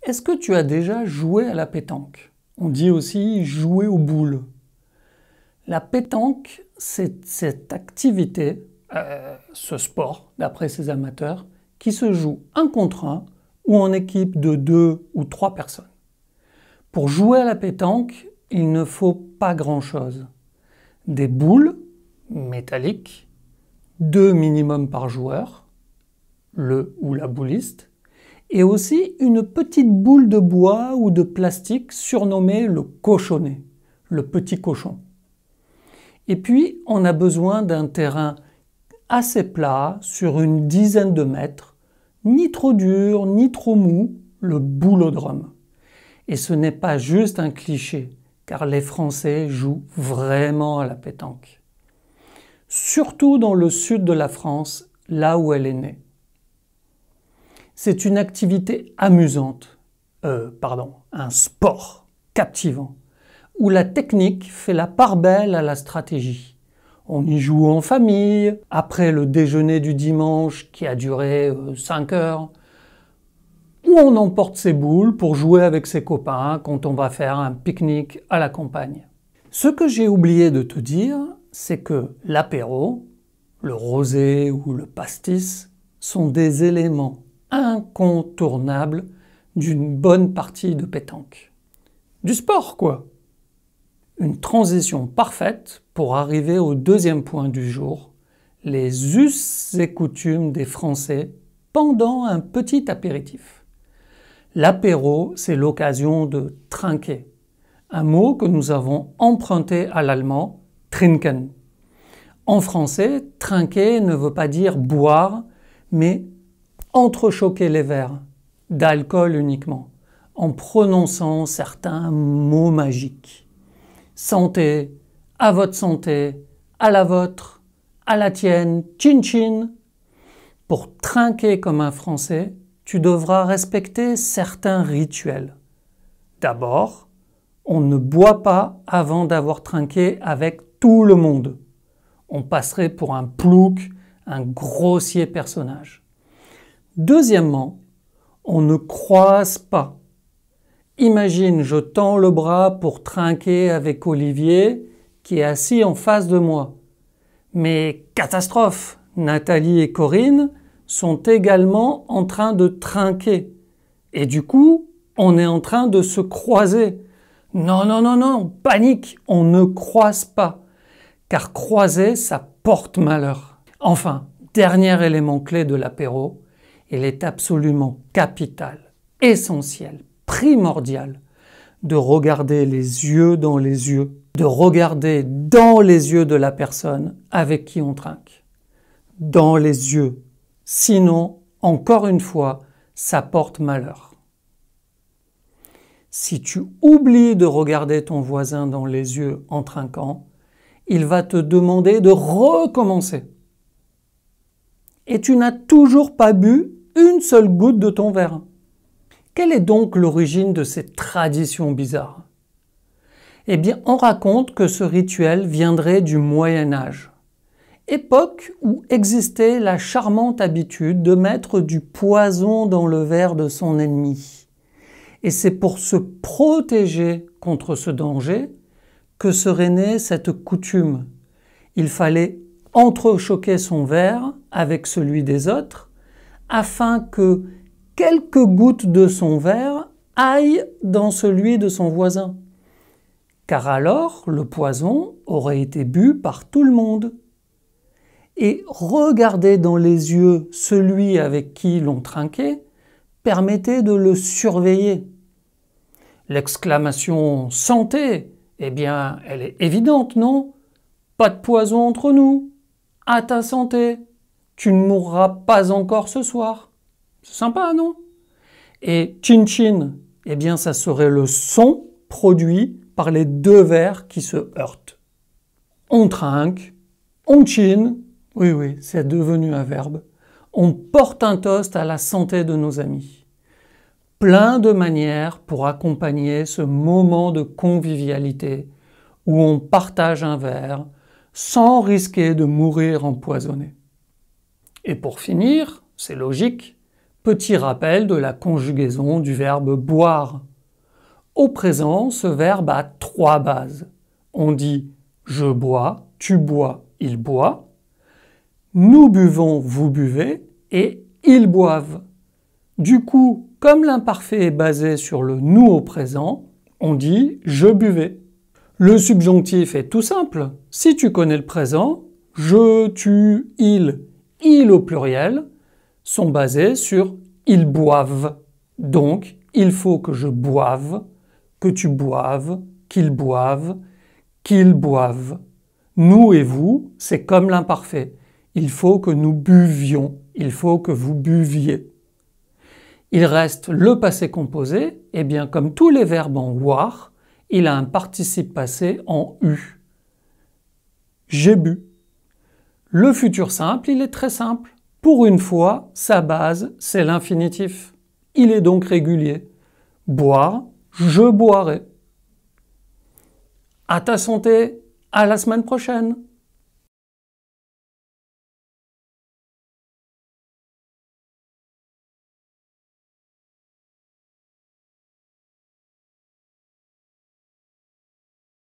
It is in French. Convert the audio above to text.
Est-ce que tu as déjà joué à la pétanque? On dit aussi jouer aux boules. La pétanque, c'est cette activité, ce sport, d'après ces amateurs, qui se joue un contre un ou en équipe de 2 ou 3 personnes. Pour jouer à la pétanque, il ne faut pas grand-chose. Des boules métalliques, 2 minimum par joueur, le ou la bouliste, et aussi une petite boule de bois ou de plastique surnommée le cochonnet, le petit cochon. Et puis, on a besoin d'un terrain assez plat, sur une dizaine de mètres, ni trop dur, ni trop mou, le boulodrome. Et ce n'est pas juste un cliché, car les Français jouent vraiment à la pétanque. Surtout dans le sud de la France, là où elle est née. C'est une activité amusante, un sport captivant, où la technique fait la part belle à la stratégie. On y joue en famille, après le déjeuner du dimanche qui a duré 5 heures, ou on emporte ses boules pour jouer avec ses copains quand on va faire un pique-nique à la campagne. Ce que j'ai oublié de te dire, c'est que l'apéro, le rosé ou le pastis sont des éléments incontournables d'une bonne partie de pétanque. Du sport, quoi! Une transition parfaite pour arriver au deuxième point du jour, les us et coutumes des Français pendant un petit apéritif. L'apéro, c'est l'occasion de trinquer, un mot que nous avons emprunté à l'allemand trinken. En français, trinquer ne veut pas dire boire, mais entrechoquer les verres, d'alcool uniquement, en prononçant certains mots magiques. Santé, à votre santé, à la vôtre, à la tienne, chin chin. Pour trinquer comme un Français, tu devras respecter certains rituels. D'abord, on ne boit pas avant d'avoir trinqué avec tout le monde. On passerait pour un plouc, un grossier personnage. Deuxièmement, on ne croise pas. Imagine, je tends le bras pour trinquer avec Olivier qui est assis en face de moi. Mais catastrophe, Nathalie et Corinne sont également en train de trinquer. Et du coup, on est en train de se croiser. Non, non, non, non, panique, on ne croise pas. Car croiser, ça porte malheur. Enfin, dernier élément clé de l'apéro, il est absolument capital, essentiel, primordial de regarder les yeux dans les yeux, de regarder dans les yeux de la personne avec qui on trinque. Dans les yeux. Sinon, encore une fois, ça porte malheur. Si tu oublies de regarder ton voisin dans les yeux en trinquant, il va te demander de recommencer. Et tu n'as toujours pas bu une seule goutte de ton verre. Quelle est donc l'origine de cette tradition bizarre? Eh bien, on raconte que ce rituel viendrait du Moyen Âge, époque où existait la charmante habitude de mettre du poison dans le verre de son ennemi. Et c'est pour se protéger contre ce danger que serait née cette coutume. Il fallait entrechoquer son verre avec celui des autres afin que quelques gouttes de son verre aillent dans celui de son voisin. Car alors, le poison aurait été bu par tout le monde. Et regarder dans les yeux celui avec qui l'on trinquait permettait de le surveiller. L'exclamation « santé », eh bien, elle est évidente, non? Pas de poison entre nous. À ta santé. Tu ne mourras pas encore ce soir. C'est sympa, non? Et chin chin, eh bien, ça serait le son produit par les deux verres qui se heurtent. On trinque, on chin, oui, c'est devenu un verbe. On porte un toast à la santé de nos amis. Plein de manières pour accompagner ce moment de convivialité où on partage un verre sans risquer de mourir empoisonné. Et pour finir, c'est logique, Petit rappel de la conjugaison du verbe boire. Au présent, ce verbe a 3 bases. On dit « je bois »,« tu bois »,« il boit ». Nous buvons, vous buvez et ils boivent. Du coup, comme l'imparfait est basé sur le nous au présent, on dit je buvais. Le subjonctif est tout simple. Si tu connais le présent, je, tu, il au pluriel, sont basés sur ils boivent. Donc, il faut que je boive, que tu boives, qu'ils boivent, qu'ils boivent. Nous et vous, c'est comme l'imparfait. Il faut que nous buvions, il faut que vous buviez. Il reste le passé composé, et bien comme tous les verbes en war, il a un participe passé en U. J'ai bu. Le futur simple, il est très simple. Pour une fois, sa base, c'est l'infinitif. Il est donc régulier. Boire, je boirai. À ta santé, à la semaine prochaine.